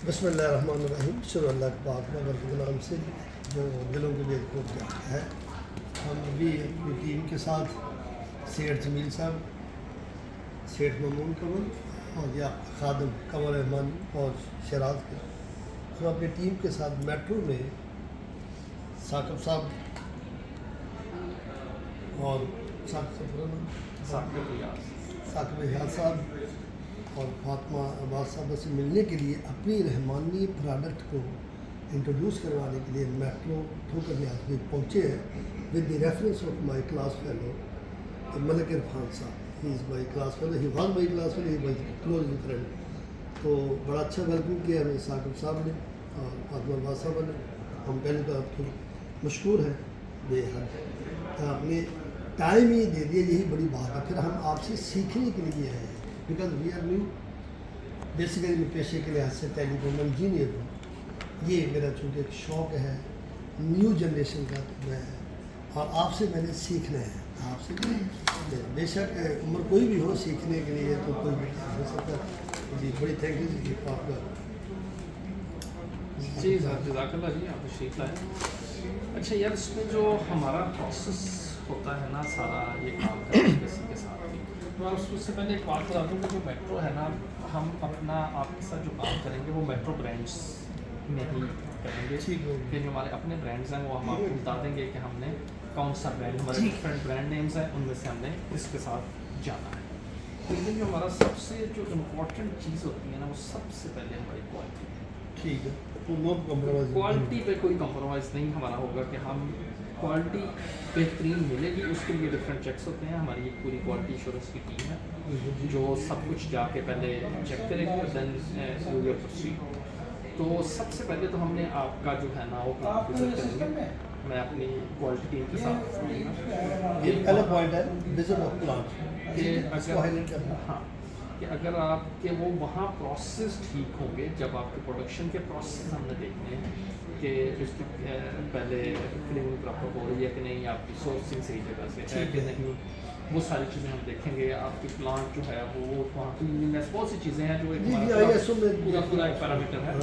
बिस्मिल्लाहिर्रहमानिर्रहीम। शुरू अल्लाह के पाक के नाम से जो दिलों के भेद को क्या है। हम अभी अपनी टीम के साथ सेठ जमील साहब, सेठ ममून कमल और या खादम कमर रहमान और शराज के, हम अपनी टीम के साथ मेट्रो में साकिब साहब और साकिब रियाज साहब और फातिमा अब्बास साहब से मिलने के लिए अपनी रहमानी प्रोडक्ट को इंट्रोड्यूस करवाने के लिए मेट्रो ठोकर न्याज में पहुँचे हैं with the reference of my class fellow Malik Irfan Sahab. He is my class fellow, he was my class fellow, he my close friend. तो बड़ा अच्छा वेलकम किया हमें साकिब साहब ने और फातिमा अब्बास साहब ने। हम पहले तो आपको मशकूर हैं बेहद, आपने टाइम ही दे दिया, यही बड़ी बात है। फिर हम आपसे सीखने के लिए आए हैं because we are new. Basically मैं पेशे के लिहाज से टेलीकॉम इंजीनियर हूँ। ये मेरा चूँकि एक शौक़ है न्यू जनरेशन का, मैं और आपसे मैंने सीखना है। आपसे बेशक उम्र कोई भी हो, सीखने के लिए तो कोई भी हो सकता। जी बड़ी थैंक यू जी आपका। जी जज़ाकल्लाह जी, आप तशरीफ़ लाए। अच्छा यार, इसमें जो हमारा प्रोसेस होता है ना सारा ये काम करने किसी के साथ, तो उससे पहले एक बात बता दूँ कि जो मेट्रो है ना, हम अपना आपके साथ जो काम करेंगे वो मेट्रो ब्रांड्स में ही करेंगे। ठीक है। कि जो हमारे अपने ब्रांड्स हैं वो हम आपको बता देंगे कि हमने कौन सा ब्रांड, हमारे डिफरेंट ब्रांड नेम्स हैं, उनमें से हमने इसके साथ जाना है। लेकिन जो हमारा सबसे जो इम्पोर्टेंट चीज़ होती है ना, वो सबसे पहले हमारी क्वालिटी है। ठीक है, तो नो कम्प्रोमाइज़। क्वालिटी पे कोई कंप्रोमाइज़ नहीं हमारा होगा कि हम क्वालिटी बेहतरीन मिलेगी, उसके लिए डिफरेंट चेक्स होते हैं। हमारी एक पूरी क्वालिटी इंश्योरेंस की टीम है जो सब कुछ जाके पहले चेक करेगी और देन यू विल प्रोसीड। तो सबसे पहले तो हमने आपका जो है ना वो प्लान विजिट करेंगे। मैं अपनी क्वालिटी टीम के साथ ये पहला पॉइंट है विजिट ऑफ प्लांट कि इसको हाईलाइट करना। हाँ, कि अगर आपके वो वहाँ प्रोसेस ठीक होंगे, जब आपके प्रोडक्शन के प्रोसेस हमने देखने हैं कि उसकी पहले क्लीनिंग प्रॉपर हो रही है कि नहीं, आपकी सोर्सिंग सही जगह से है कि नहीं, वो सारी चीज़ें हम देखेंगे। आपकी प्लांट जो है वो वहाँ क्लीनिंगनेस, बहुत सी चीज़ें हैं जो एक पूरा एक पैरामीटर है,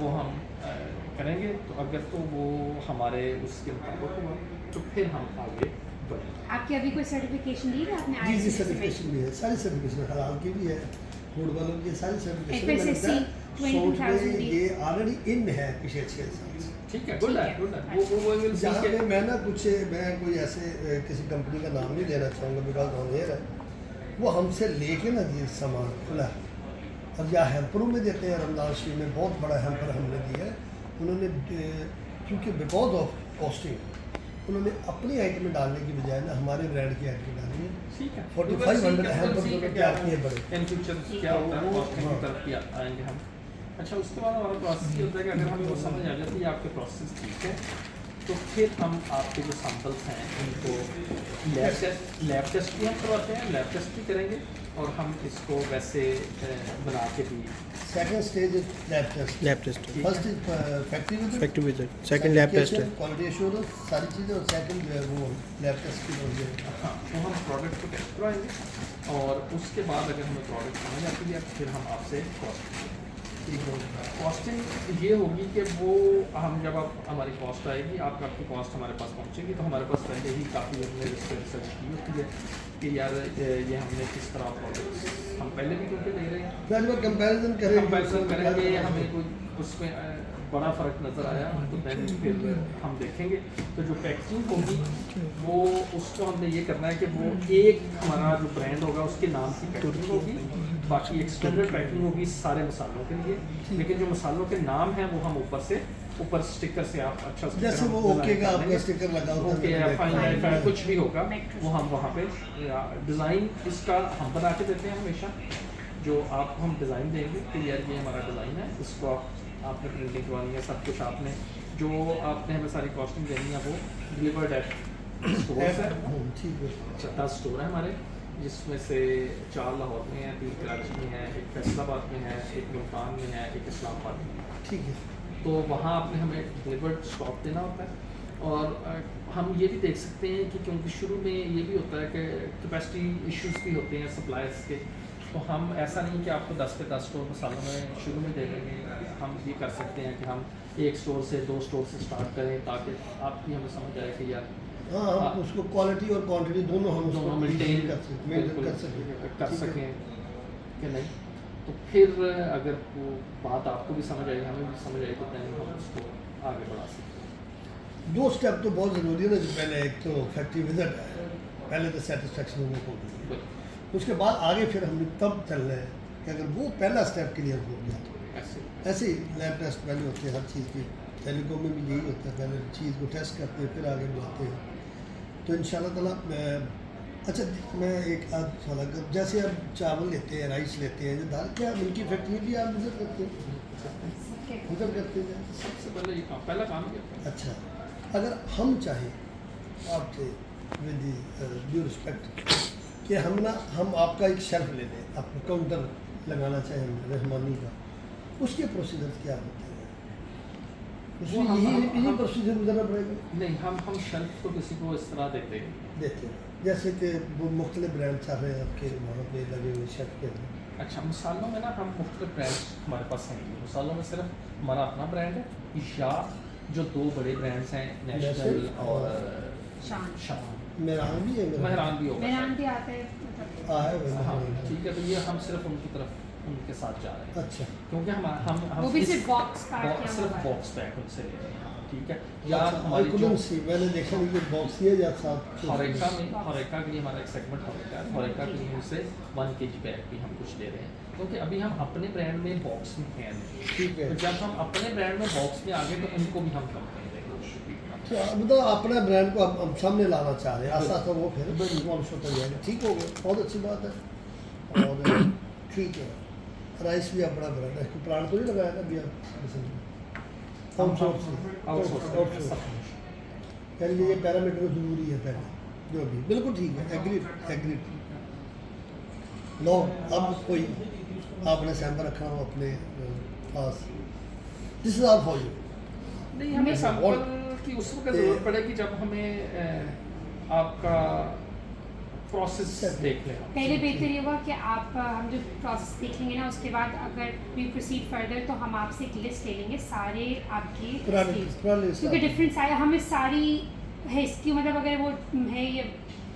वो हम करेंगे। तो अगर तो वो हमारे उसके मुताबिक हुआ तो फिर हम आगे बढ़ेंगे। आपकी अभी कोई सर्टिफिकेशन ली है आपने? जी सर्टिफिकेशन भी है, सारी सर्टिफिकेशन हलाल की भी है, फूड वालों की सारी FSSC सर्टिफिकेशन ये ऑलरेडी इन है पिछले 6 साल से। ठीक है, गुड है, गुड है। वो विल सी जहाँ के पे मैं कोई ऐसे किसी कंपनी का नाम नहीं लेना चाहूँगा बिकॉज ऑन एयर है, वो हमसे लेके ना जी सामान खुला है और या हेम्परों में देते हैं। रमजान शरीफ में बहुत बड़ा हेम्पर हमने दिया है उन्होंने, क्योंकि बिकॉज ऑफ कॉस्टिंग उन्होंने अपनी आइटम डालने की बजाय ना हमारे ब्रांड की आइटम डाली है। ठीक है, 4500 हेम्पर उन्होंने तैयार किए बड़े। इन फ्यूचर क्या होता है कॉस्टिंग की तरफ भी आएंगे हम। अच्छा, उसके बाद हमारा प्रोसेस ये होता है कि अगर हमें वो समझ आ जाती है आपके प्रोसेस ठीक है, तो फिर हम आपके जो सैम्पल्स हैं उनको लैब टेस्ट भी हम करवाते हैं, लैब टेस्ट भी करेंगे और हम इसको वैसे बना के भी। Second stage is lab test. First is factory visit, second lab test है, क्वालिटी एश्योरेंस सारी चीज़ें, और सेकंड जो है वो लैब टेस्ट की होगी। हाँ, तो हम प्रोडक्ट को टेस्ट करवाएंगे और उसके बाद अगर हमें प्रोडक्ट समझ आती है फिर हम आपसे कॉस्टिंग ये होगी कि वो हम जब आप हमारी कॉस्ट आएगी, आपकी कॉस्ट हमारे पास पहुंचेगी, तो हमारे पास पहले ही काफ़ी हमने रिसर्च की होती है कि यार ये हमने किस तरह प्रोडक्ट्स हम पहले भी क्योंकि ले रहे हैं, पहले बार कंपैरिजन करेंगे, हमें कोई उसमें बड़ा फ़र्क नज़र आया तो दैन फिर हम देखेंगे। तो जो पैकिंग होगी वो उसको हमने ये करना है कि वो एक हमारा जो ब्रांड होगा उसके नाम की पैकिंग होगी, बाकी एक स्टैंडर्ड पैकिंग होगी सारे मसालों के लिए, लेकिन जो मसालों के नाम हैं वो हम ऊपर स्टिकर से आप अच्छा जैसे वो ओके का आपका स्टिकर लगा होता है, ओके या फाइन कुछ भी होगा वो हम वहाँ पे डिज़ाइन इसका हम बना के देते हैं हमेशा। जो आप हम डिज़ाइन देंगे कि यार ये हमारा डिज़ाइन है, इसको आपने प्रिंटिंग करवानी है, सब कुछ आपने जो आपने हमें सारी कॉस्टिंग देनी है वो डिलीवर्ड एट स्टोर्स है। ठीक है, 10 स्टोर है हमारे, जिसमें से 4 लाहौर में है, 3 कराची में है, एक फैसलाबाद में है, एक मुल्तान में है, एक इस्लामाबाद में है। ठीक है। तो वहाँ आपने हमें डिलीवर्ड स्टॉक देना होता है। और हम ये भी देख सकते हैं कि क्योंकि शुरू में ये भी होता है कि कैपेसिटी इश्यूज भी होते हैं सप्लायर्स के, तो हम ऐसा नहीं कि आपको 10 पे 10 स्टोर मसालों में शुरू में दे देंगे। हम ये कर सकते हैं कि हम एक स्टोर से 2 स्टोर से स्टार्ट करें ताकि आपकी हमें समझ आए कि यार हाँ हम उसको क्वालिटी और क्वांटिटी दोनों हम उसको दोनों मेंटेन maintain कर सकें कर ठीक है। सकें कि नहीं। तो फिर अगर वो बात आपको भी समझ आई हमें भी समझ आई तो then हम उसको आगे बढ़ा सकते हैं। 2 स्टेप तो बहुत ज़रूरी है ना जो पहले एक तो फैक्ट्री विजिट है, पहले तो सेटिस्फेक्शन होने को होगी, उसके बाद आगे फिर हमने तब चलना है कि अगर वो पहला स्टेप क्लियर हो गया तो ऐसे ऐसे ही लैब टेस्ट पहले होते हैं हर चीज़ की, टेलीकॉम में भी यही होता है, पहले चीज़ को टेस्ट करते हैं फिर आगे बढ़ाते हैं। तो इंशाल्लाह ताला अच्छा मैं एक आध सवाल अगर जैसे अब चावल लेते हैं राइस लेते हैं जो दाल क्या उनकी फैक्ट्री भी आप विजिट करते हैं विजिट करते हैं सबसे पहले ये काम पहला काम क्या है? अच्छा अगर हम चाहें आपसे विद ड्यू रिस्पेक्ट कि हम आपका एक शेल्फ ले लें, आपको काउंटर लगाना चाहें रहमानी का, उसके प्रोसीजर क्या होते हैं? उसमें वो हम- यही हम- प्रोसीजर गुजरना पड़ेगा नहीं हम शेल्फ को किसी को इस तरह देते हैं। देते हैं जैसे कि वो मुख्तलिफ ब्रांड चाहे आपके वहाँ पे लगे हुए शेल्फ के अंदर। अच्छा मसालों में ना हम मुख्तलिफ ब्रांड हमारे पास हैं मसालों में सिर्फ हमारा अपना ब्रांड है या जो 2 बड़े ब्रांड्स हैं नेशनल और शान शान मेहरान भी है मेहरान भी होगा मेहरान भी आता है मतलब हाँ है ठीक है तो ये हम सिर्फ उनकी तरफ उनके साथ जा रहे हैं अच्छा क्योंकि हम वो भी इस- सिर्फ बॉक्स पैक बॉक्स किया सिर्फ हुआ है। बॉक्स पैक उनसे ले रहे हैं ठीक है या अच्छा, हमारी I जो couldn't see, मैंने देखा नहीं कि बॉक्स ये या साथ हॉरेका में हॉरेका के लिए हमारा एक सेगमेंट हॉरेका है हॉरेका के लिए उनसे 1 kg बैग भी हम कुछ ले रहे हैं क्योंकि अभी हम अपने ब्रांड में बॉक्स में हैं नहीं ठीक है तो जब हम अपने ब्रांड में बॉक्स में आ गए तो उनको भी हम कम कर देंगे तो मतलब अपना ब्रांड को हम सामने लाना चाह रहे हैं आस्ता आस्ता वो फिर लॉन्च होता जाएगा ठीक हो गया बहुत अच्छी बात है और ठीक है राइस भी अपना ब्रांड है प्लांट तो नहीं लगाया ना अभी आप आउटसोर्स यानी ये पैरामीटर जरूरी है पहले जो भी बिल्कुल ठीक है एग्रीड लो अब कोई आपने सैंपल रखना हो अपने पास this is all for you नहीं हमें और- सैंपल की उस वक्त जरूरत पड़ेगी जब हमें आपका प्रोसेस देख लें पहले बेहतर ये हुआ कि आप हम जो प्रोसेस देख लेंगे ना उसके बाद अगर वी प्रोसीड फर्दर तो हम आपसे एक लिस्ट ले लेंगे सारे आपके SKUs। क्योंकि डिफरेंट सारे हमें सारी है SKU मतलब अगर वो है ये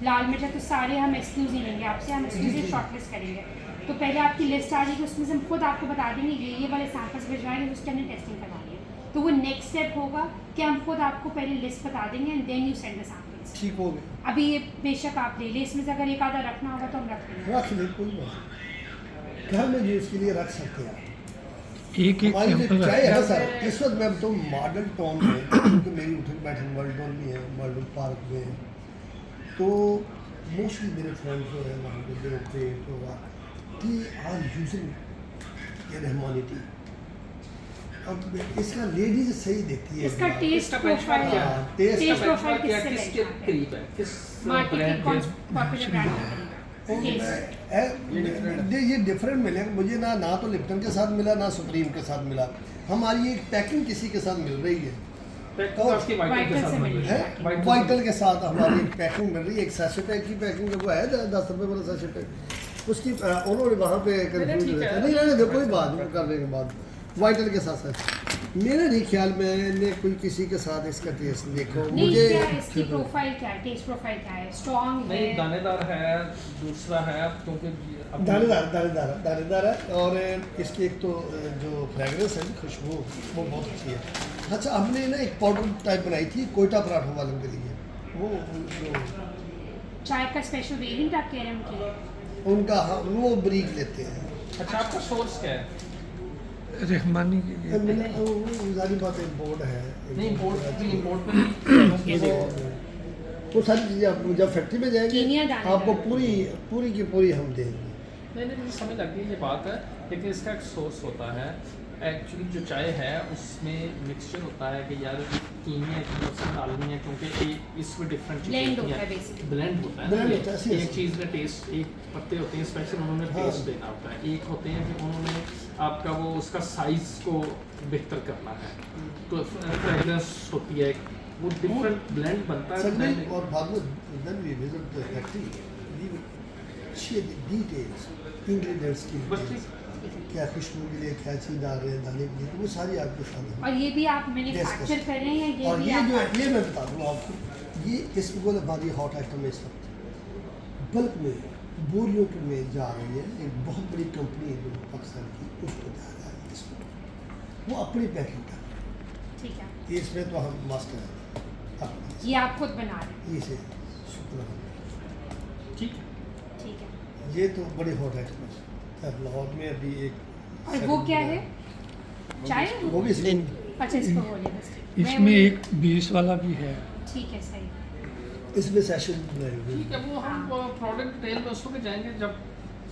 लाल मिर्च है तो सारे हम एक्सक्यूज ही लेंगे आपसे हम एक्सक्यूज शॉर्ट लिस्ट करेंगे तो पहले आपकी लिस्ट आ जाएगी उसमें से हम खुद आपको बता देंगे ये वाले सैंपल्स भिजवाएंगे उसके हमने टेस्टिंग करवानी है तो वो नेक्स्ट स्टेप होगा कि हम खुद आपको पहले लिस्ट बता देंगे and then you send the samples ठीक हो गया अभी ये बेशक आप ले लें इसमें से अगर एक आधा रखना होगा तो हम रख लेंगे रख ले कोई बात घर में यूज़ के लिए रख सकते हैं आप एक हमारी जो सैंपल चाय है ना सर इस वक्त मैं तो मॉडल टाउन में क्योंकि मेरी उठक बैठक मॉडल टाउन में है मॉडल पार्क में है तो मोस्टली मेरे फ्रेंड्स जो है वहाँ पे जो पेट होगा दी आर यूजिंग ये रहमानिटी अब इसका लेडीज सही देती है इसका बात। टेस्ट इसका benchmark प्रोफाइल क्या हाँ, टेस्ट टेस्ट प्रोफाइल क्या किससे किसके benchmark है? करीब है किस मार्केट के ब्रांड कौन के पॉपुलर ब्रांड ये डिफरेंट मिलेगा मुझे ना तो लिप्टन के साथ मिला ना सुप्रीम के साथ मिला हमारी एक पैकिंग किसी के साथ मिल रही है तो आपकी वाइटल के वाइटल से साथ मिल रही है है वाइटल के साथ हमारी एक पैकिंग मिल रही है एक सैशेट की पैकिंग वो है 10 रुपये वाला सैशेट उसकी उन्होंने वहाँ पे कंफ्यूज ठीक है। नहीं रहने दो कोई बात नहीं करने के बाद वाइटल के साथ साथ मेरे नहीं ख्याल मैंने कोई किसी के साथ इसका टेस्ट देखो नहीं मुझे क्या है इसकी प्रोफाइल क्या है टेस्ट प्रोफाइल क्या है स्ट्रॉन्ग नहीं है दानेदार है दूसरा है क्योंकि अब- दानेदार है और इसकी एक तो जो फ्रेगरेंस है खुशबू वो बहुत अच्छी है अच्छा हमने ना एक पाउडर टाइप बनाई थी कोयटा पराठों वालों के लिए वो जो चाय का स्पेशल वेरिएंट आप कह रहे हैं उनकी उनका वो ब्रीक लेते हैं अच्छा आपका सोर्स क्या है रहमानी के लिए सारी बात इम्पोर्ट है नहीं इम्पोर्ट पे नहीं वो सारी चीज़ें आप जब फैक्ट्री में केनिया जाएंगे दानेदार। आपको पूरी की पूरी हम देंगे नहीं मुझे समझ लग गई ये बात है लेकिन इसका एक सोर्स होता है एक्चुअली जो चाय है उसमें मिक्सचर होता है कि यार कीमिया की उसमें डालनी है क्योंकि इसमें डिफरेंट Blend होता है basically। ब्लेंड होता है Blend ना होता है, ये। yes, एक yes। चीज़ में टेस्ट एक पत्ते होते हैं स्पेशल उन्होंने हाँ। टेस्ट देना होता है एक होते हैं कि उन्होंने आपका वो उसका साइज को बेहतर करना है तो फ्रेगरेंस होती है वो डिफरेंट ब्लेंड बनता है Suddenly, blend- or Bhagwat, then we visit the factory, we share the details, ingredients की बस ठीक क्या खुशबू के लिए क्या चीज़ डाल रहे हैं दाने के लिए, तो वो सारी आपके साथ है। और ये भी आप मैन्युफैक्चर कर रहे हैं या और ये भी ये आप जो है, ये मैं बता दूँ आपको, ये इसको हमारी हॉट आइटम में इस वक्त बल्क में बोरियों में जा रही है। एक बहुत बड़ी कंपनी है जो पाकिस्तान की, उसको जा रहा है इसको, वो अपनी पैकिंग कर रही ठीक है, है। इसमें तो हम मास्टर हैं ये आप खुद बना रहे हैं, ये से शुक्र है। ठीक है। ठीक है। ये तो बड़ी हॉट आइटम है। लाहौर में अभी एक और वो क्या है, चाय? वो भी इसमें अच्छा, इसको बोलिए बस। इसमें एक 20 वाला भी है। ठीक है, सही। इसमें सेशन बनाई हुई ठीक है, वो हम प्रोडक्ट डिटेल में उसको भी जाएंगे जब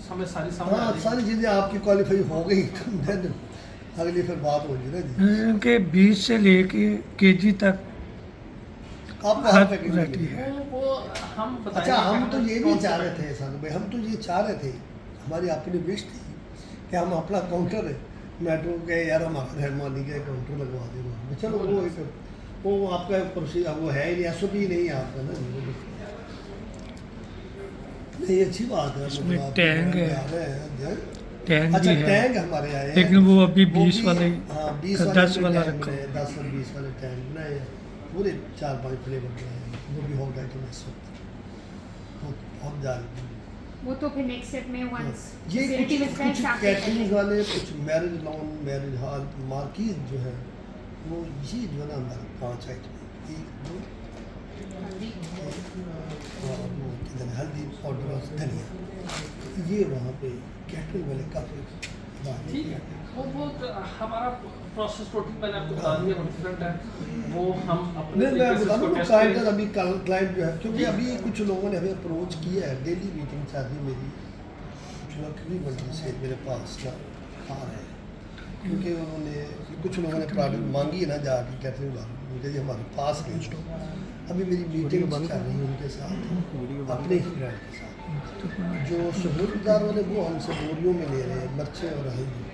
हमें सारी समझ आ हाँ, जाएगी। सारी चीज़ें आपकी क्वालिफाई हो गई तो then अगली फिर बात होगी ना जी। के 20 से लेके केजी तक आपको हर हर पैकेज वैरायटी मिलेगी। है। वो हम बताएंगे। अच्छा, हम तो ये भी कौन सी चाह रहे थे साहब भाई, हम तो ये चाह रहे थे, हमारी अपनी विश थी कि हम अपना काउंटर मेट्रो के यार हमारा रहमानी के काउंटर लगवा दें वहाँ पे। चलो वो आपका प्रोसीजर वो है ही नहीं, SOP नहीं है आपका ना। नहीं, अच्छी बात है। इसमें मतलब आप टैंक है। आ रहे हैं। टैंक अच्छा, भी है, टैंक हमारे आए हैं, लेकिन वो अभी वो 20 भी- वाले हाँ, 20 10 वाले वाला टैंक रखा बनाए, 10 और 20 वाले टैंक बनाए हैं। पूरे 4-5 फ्लेवर बनाए हैं, वो भी हॉट आइटम है इस वक्त। बहुत जा रही है। वो तो फिर नेक्स्ट स्टेप में वंस ये फैसिलिटी कुछ विद फ्रेंड्स आप कैटरिंग वाले, कुछ marriage lawn, marriage hall, marquees जो है वो ये जो है ना हमारे 5 आइटम है। एक दो और वो किधर हल्दी पाउडर और धनिया, ये वहाँ पे कैटरिंग वाले काफ़ी ठीक है, वो हमारा प्रोसेस टोटल मैंने आपको बता दिया, डिफरेंट है। वो हम अपने नहीं, मैं तरीके से बता उसको दूँ टेस्ट क्लाइंट करेंगे। अभी क्लाइंट जो है, क्योंकि अभी कुछ लोगों ने हमें अप्रोच किया है, डेली मीटिंग चाहती मेरी, कुछ लोग तकरीबन से मेरे पास ना आ रहे हैं, क्योंकि उन्होंने कुछ लोगों ने प्रोडक्ट मांगी है ना जाके कैटरिंग वालों, उनके लिए हमारे पास नहीं। अभी मेरी मीटिंग चल रही है उनके साथ, अपने ही ब्रांड के साथ। जो सहूलतदार वाले वो हमसे बोरियों में ले रहे हैं, मिर्चें और हल्दी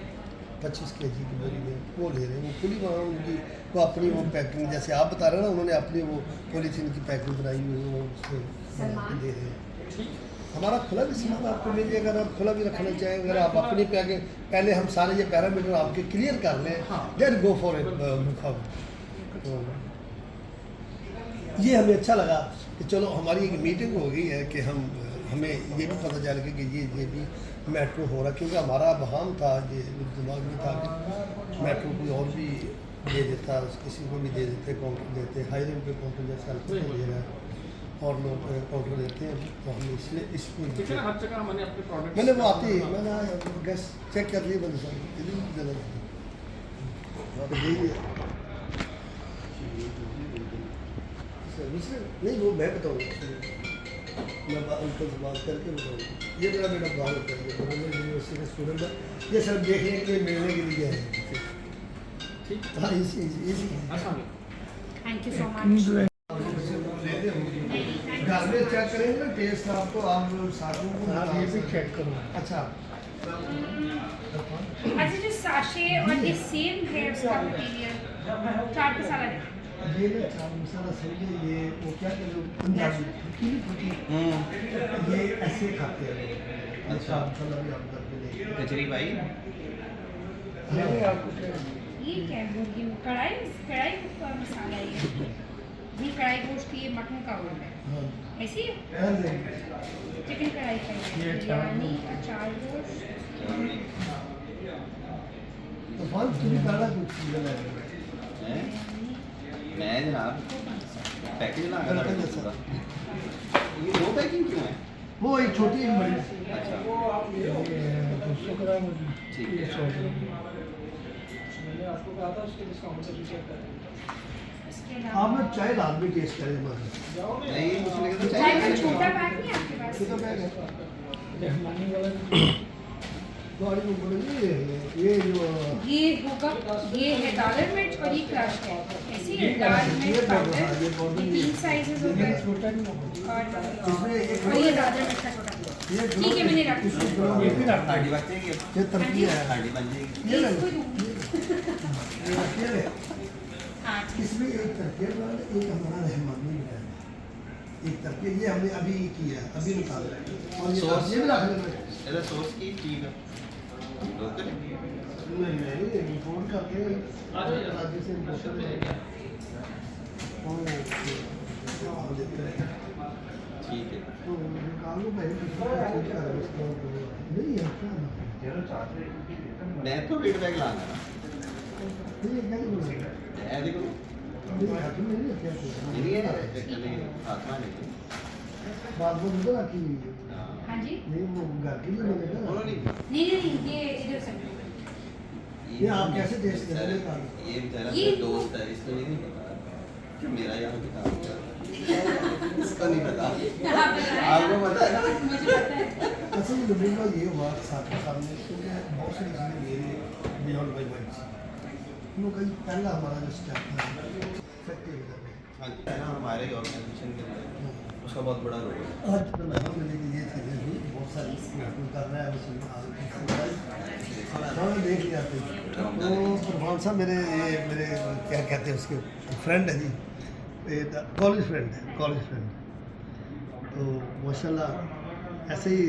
25 kg की बोरी में वो ले रहे हैं। वो खुली वहाँ उनकी वो अपनी वो पैकिंग, जैसे आप बता रहे हैं ना, उन्होंने अपनी वो पॉलीथीन की पैकिंग बनाई हुई है, वो उसको बना के दे रहे हैं। हमारा खुला भी सामान आपको मिल जाएगा, अगर आप खुला भी रखना चाहें, अगर आप अपनी पैकिंग पहले हम सारे ये पैरामीटर आपके क्लियर कर लें, देन गो फॉर इट। ये हमें अच्छा लगा कि चलो हमारी एक मीटिंग हो गई है कि हमें ये भी पता चल गया कि ये भी मेट्रो हो रहा, क्योंकि हमारा बहाम था, ये दिमाग में था कि मेट्रो कोई और भी दे देता, किसी को भी दे देते, काउंटर देते, हाई रेंज पे काउंटर जैसा दे रहा है और लोग काउंटर देते हैं, तो हम इसलिए इसमें ठीक है ना, हर जगह हमने अपने प्रोडक्ट मैंने वो आती है, मैंने गैस चेक कर लिए बंद साहब, नहीं वो मैं बताऊँगा, मैं उनसे बात करके बताऊँगा। ये मेरा बेटा बाहर होता है, यूनिवर्सिटी का स्टूडेंट है, ये सब देखने के लिए मिलने के लिए आए हैं। ठीक हाँ, इसी अच्छा। Thank you so much. घर में चेक करेंगे ना टेस्ट आपको, आप साथों को आप ये भी चेक करो। अच्छा अच्छा, जो साशे और ये सेम है उसका मटेरियल, चाट मसाला है। ये ना चाट मसाला समझे, ये वो क्या कहते हैं पंजाबी फुटी, ये ऐसे खाते हैं लोग। अच्छा मसाला भी आप घर पे ले कचरी भाई ये क्या है, मुर्गी में कढ़ाई कढ़ाई का मसाला है ये कढ़ाई गोश्त, ये मटन का वो है हाँ ऐसी है, हाँ जी। चिकन कढ़ाई का है, बिरयानी अचार गोश्त। तो फाल तुम्हें काढ़ा कुछ चीज़ है मैं जनाब पैकेज ला कर पैकेज जैसा। ये दो पैकिंग क्यों है? वो एक छोटी एक बड़ी। अच्छा 200 ग्राम होगी। ठीक है। 100 ग्राम। इसके अलावा आप ना चाय रात में टेस्ट करें हमारे नहीं मुझे लगा था चाय का चाहिए छोटा पैक नहीं है आपके पास? छोटा बैग है रहमानी वाला भी गाड़ी में बोलेंगे ये जो ये होगा, ये है डॉलर मिर्च और ये क्रश है, ऐसी है दाल मिर्च पाउडर, ये 3 साइजेस हो गए छोटा नहीं होगा। इसमें एक और ये दादर मिर्च का छोटा। ये ठीक है, मैंने रख दिया। ये भी रखना हांडी है। बच जाएगी अब। ये तरकीब है हांडी बन जाएगी। ये ले इसको दूंगी। ये ले हाँ ठीक इसमें एक तरकीब है, एक हमारा रहमानी है, एक तरकीब ये हमने अभी किया है, अभी निकाला है। और ये सॉस ये भी रख लेना। ਇਹਦਾ ਸੌਸ ਕੀ ਠੀਕ ਹੈ लोकल नहीं इम्पोर्ट करके राज्य से इम्पोर्ट देते हैं ठीक है तो निकाल लो पहले नहीं है मैं तो वेट बैग लाना ना ये क्या बोलेगा ऐ देखो मेरे हाथ में नहीं है क्या ये है एक्चुअली हाथ में नहीं बात वो उधर आती हुई है हाँ हाँ जी नहीं वो घर के लिए मिलेगा बोलो नहीं नहीं ये इधर से ये आप कैसे टेस्ट करेंगे ये बेचारा ये मेरा दोस्त है इसको ये नहीं पता कि मेरा यहाँ पे काम कर इसको नहीं पता आपको पता है ना मुझे पता है असल में डब्ल्यू का ये हुआ साथ के सामने क्योंकि बहुत सारी चीज़ें मेरे बियॉन्ड माई वर्ड्स वो कहीं पहला हमारा जो स्टेप था फैक्ट्री हाँ जी है ना हमारे ऑर्गेनाइजेशन के अंदर उसका बहुत बड़ा रोल है आज तो मैं मिलने के लिए चीज़ें भी बहुत सारी कर रहा है उसमें हाँ देख लिया तो प्रधान साहब मेरे क्या कहते हैं उसके फ्रेंड है जी कॉलेज फ्रेंड है कॉलेज फ्रेंड तो माशाल्लाह ऐसे ही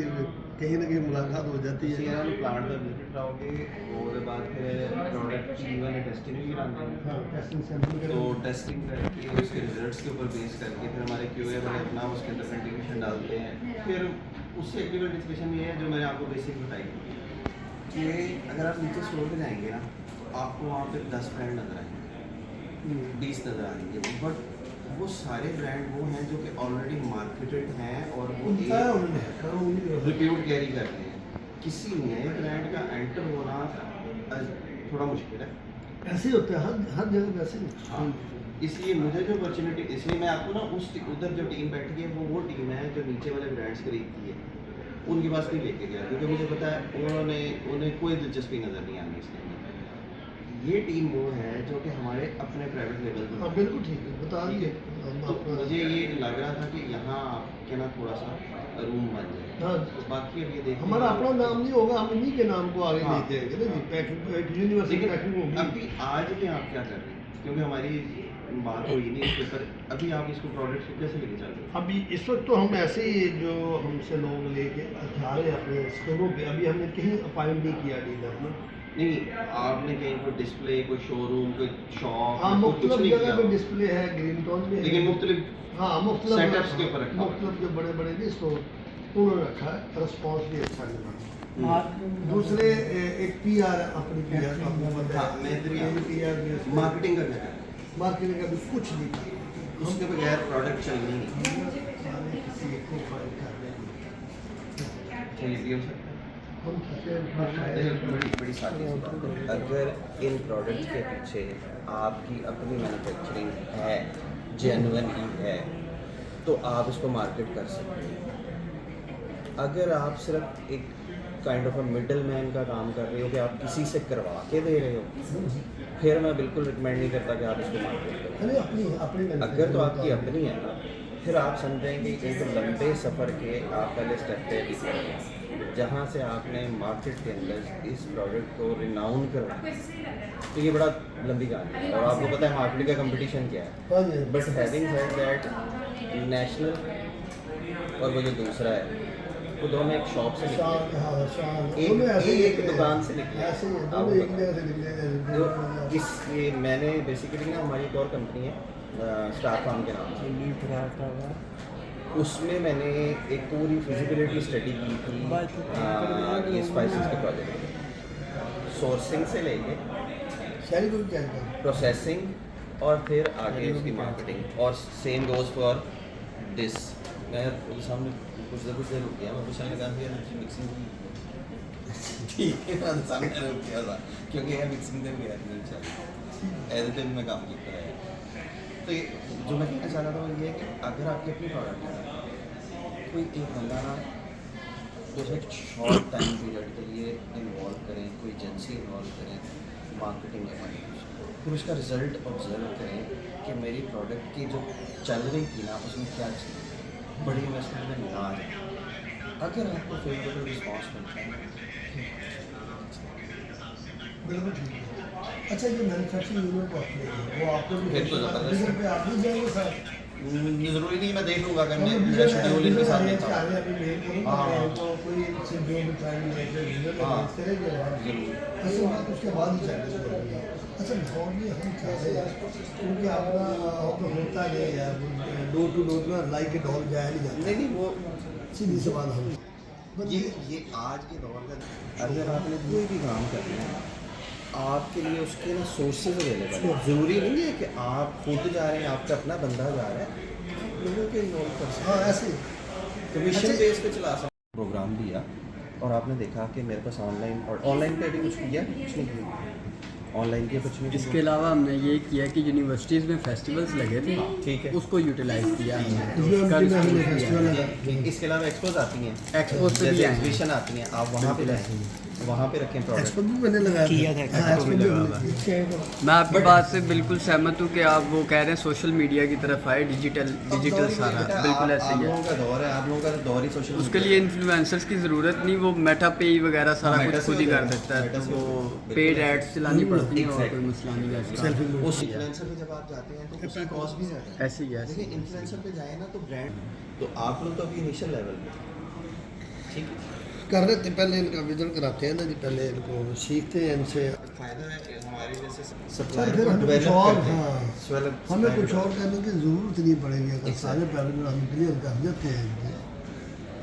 कहीं ना कहीं मुलाकात हो जाती है ਤੁਸੀਂ ਇਹਨਾਂ ਨੂੰ ਪਲਾਂਟ ਦਾ ਵਿਜ਼ਿਟ ਕਰਾਓਗੇ ਉਹਦੇ ਬਾਅਦ ਫਿਰ प्रोडक्ट की वाले टेस्टिंग भी कराते हैं हाँ टेस्टिंग सैंपल तो टेस्टिंग करके उसके रिजल्ट्स के ऊपर बेस करके फिर हमारे क्यूए वाले अपना उसके अंदर कंट्रीब्यूशन डालते हैं फिर उससे एक डिस्कशन ये है जो मैंने आपको बेसिक बताई कि अगर आप नीचे स्टोर पे जाएंगे ना तो आपको वहाँ पे 10 ब्रांड नजर आएंगे 20 नजर आएंगे बट वो सारे ब्रांड वो हैं जो कि ऑलरेडी मार्केटेड हैं और वो रिप्यूट कैरी करते हैं किसी नए ब्रांड का एंटर होना थोड़ा मुश्किल है ऐसे ही होता है हर जगह वैसे ही हाँ इसलिए मुझे जो अपॉर्चुनिटी इसलिए मैं आपको ना उस उधर जो टीम बैठी है वो टीम है जो नीचे वाले ब्रांड्स खरीदती है उनके पास नहीं लेके गया क्योंकि मुझे पता है उन्हें कोई दिलचस्पी नज़र नहीं आनी इसके अंदर ये टीम वो है जो कि हमारे अपने प्राइवेट लेवल हाँ पर बिल्कुल ठीक है बता दिए तो मुझे ये लग रहा था कि यहाँ आपके ना थोड़ा सा रूम बन जाए हाँ तो बाकी अब ये देखिए हमारा अपना नाम नहीं होगा हम इन्हीं के नाम को आगे हाँ। लेते हैं ना जी पैकिंग एक यूनिवर्सिटी पैकिंग लेकिन होगी अभी आज में आप क्या कर रहे हैं क्योंकि हमारी बात हुई नहीं इसके ऊपर अभी आप इसको प्रोडक्ट को कैसे लेके चल रहे हैं अभी इस वक्त तो हम ऐसे ही जो हमसे लोग लेके जा रहे हैं अपने स्टोरों पे अभी हमने कहीं अपॉइंट नहीं किया डीलर ने नहीं आपने कहीं कोई डिस्प्ले कोई शोरूम कोई शॉप हाँ कुछ मुख्तलिफ नहीं जगह पे किया डिस्प्ले है ग्रीन टाउन में लेकिन मुख्तलिफ हाँ मुख्तलिफ setups के ऊपर रखा हुआ है। मुख्तलिफ जो बड़े बड़े नहीं स्टोर उन्होंने रखा है रिस्पॉन्स भी अच्छा मिला दूसरे एक PR अपनी PR का मूवमेंट हाँ, मैं इधर ही आऊँ। PR मार्केटिंग करने का मार्केटिंग का भी कुछ नहीं उसके बगैर प्रोडक्ट चल नहीं सारे किसी एक को फाइल कर रहे हैं चलिए ये हो सकता है हम बड़ी सारी अगर इन प्रोडक्ट्स के पीछे आपकी अपनी मैन्युफैक्चरिंग है जेन्युइन ही है तो आप इसको मार्केट कर सकते हैं अगर आप सिर्फ एक kind of a middle man का काम कर रहे हो कि आप किसी से करवा के दे रहे हो फिर मैं बिल्कुल रिकमेंड नहीं करता कि आप इसको मार्केट करें अरे अपनी अपनी अगर तो आपकी अपनी है ना फिर आप समझेंगे कि एक लंबे सफ़र के आप पहले स्टेप पे भी करें जहाँ से आपने मार्केट के अंदर इस प्रोडक्ट को रिनाउन करवाना तो ये बड़ा लंबी कहानी है और आपको पता है मार्केटिंग का कंपटीशन क्या है हाँ जी but having said that national और वो जो दूसरा है वो दोनों एक शॉप से निकले शान हाँ शान एक- दोनों ऐसे ही एक दुकान से निकले। ऐसे ही है, आपको दोनों एक पता जगह से निकले तो इस ये मैंने बेसिकली ना हमारी एक और कंपनी है स्टार फार्म के नाम से उसमें मैंने एक पूरी फिजिबिलिटी स्टडी की थी ये स्पाइसेस के प्रोजेक्ट सोर्सिंग से लेके शहरी को भी क्या कर प्रोसेसिंग और फिर आगे उसकी मार्केटिंग और सेम गोज फॉर दिस मैं उसके सामने कुछ देर रुक गया मैं पूछने लगा कि मिक्सिंग ठीक है मैं सामने रुक गया था क्योंकि ये मिक्सिंग दे गया नहीं चाहिए एडिटिंग में काम किया है तो ये जो मैं कहना चाह रहा था वो ये है कि अगर आपकी अपनी प्रोडक्ट है कोई एक बंदा ना उसे एक शॉर्ट टाइम पीरियड के लिए इन्वॉल्व करें कोई एजेंसी इन्वॉल्व करें मार्केटिंग में फिर उसका रिजल्ट ऑब्जर्व करें कि मेरी प्रोडक्ट की जो चल रही थी ना उसमें क्या चीज़ बड़ी इन्वेस्टमेंट में ना आ जाए अगर आपको फेवरेबल रिस्पॉन्स मिलता है बिल्कुल ठीक है अच्छा ये मैन्युफैक्चरिंग यूनिट को अपने वो आपको भी फिर तो ज़बरदस्त है। पे आप भी जाएंगे सर जरूरी नहीं मैं देख लूँगा अगर मैं मेरा शेड्यूल इनके साथ लेता हूँ। उसके बाद ही चाहिए। अच्छा नॉर्मली हम चाहते हैं क्योंकि अपना होता नहीं है डोर टू डोर ना लाइक के डॉल जाया नहीं जाता। नहीं वो सीधी सी बात हम ये आज के दौर का अगर आपने कोई भी काम करना है आपके लिए उसके ना सोर्सेज अवेलेबल है। ज़रूरी नहीं है कि आप खुद जा रहे हैं, आपका अपना बंदा जा रहा है, लोगों के इन्वॉल्व कर सकते हाँ ऐसे कमीशन बेस पे चला सकते प्रोग्राम दिया और आपने देखा कि मेरे पास ऑनलाइन पे भी कुछ किया, कुछ नहीं किया ऑनलाइन के कुछ नहीं। इसके अलावा हमने ये किया कि यूनिवर्सिटीज़ में फेस्टिवल्स लगे थे, ठीक है, उसको यूटिलाइज किया इसमें हम फेस्टिवल लगा इसके अलावा एक्सपोज आती हैं, एक्सपोज पे भी जैसे आए हैं। एग्जीबिशन आती हैं, आप वहाँ पे जाएं, वहाँ पे रखें प्रोडक्ट। एक्सपर्ट भी मैंने लगाया किया था, हाँ, एक्सपर्ट भी एक्सपर्ट लगा हुआ किया। मैं आपकी बात से बिल्कुल सहमत हूँ कि आप वो कह रहे हैं सोशल मीडिया की तरफ आए, डिजिटल सारा बिल्कुल ऐसे आप ही लोगों है। का दौर है, आप लोगों का दौर ही सोशल उसके लिए इन्फ्लुएंसर्स की ज़रूरत नहीं, वो मेटा पे वगैरह सारा मेटा कुछ से खुद ही हो कर जाएगा, देता है, मेटा तो से वो हो जाएगा, पेड बिल्कुल एड्स चलानी पड़ती हैं और Exactly. कोई मसला नहीं है इसका। सेल्फी उस इन्फ्लुएंसर पे जब आप जाते हैं तो उसका कॉस्ट भी ज़्यादा है। ऐसे ही है, ऐसे देखिए ही। इन्फ्लुएंसर पे जाए ना तो ब्रांड, तो आप लोग तो अभी इनिशियल लेवल पे, ठीक है, कर रहे थे पहले इनका विजन कराते हैं ना जी, पहले इनको सीखते हैं इनसे। फायदा है हमारे जैसे सर सप्लायर फिर को हमें कुछ डेवलप और करते हैं, हाँ develop- हमें कुछ supply और करने की ज़रूरत नहीं पड़ेगी अगर Exactly. सारे पैरामीटर हम क्लियर कर देते हैं इनके।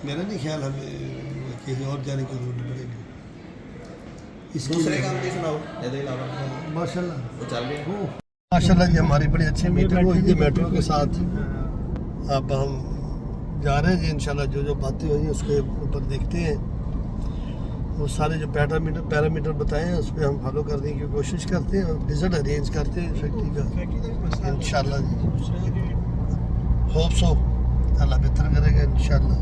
मेरा नहीं ख्याल हमें कहीं और जाने की जरूरत पड़ेगी इसके दूसरे लिए। काम भी सुनाओ इसके अलावा माशाल्लाह वो चल रहे हैं। माशाल्लाह जी हमारी बड़ी अच्छी मीटिंग हुई थी मेट्रो के साथ। अब हम जा रहे हैं जी इंशाल्लाह जो जो बातें हुई हैं उसके ऊपर देखते हैं, वो सारे जो पैरामीटर बताए हैं उस पर हम फॉलो करने की कोशिश करते हैं और विज़िट अरेंज करते हैं फैक्ट्री का इंशाल्लाह जी। होप सो अल्लाह बेहतर करेगा इंशाल्लाह।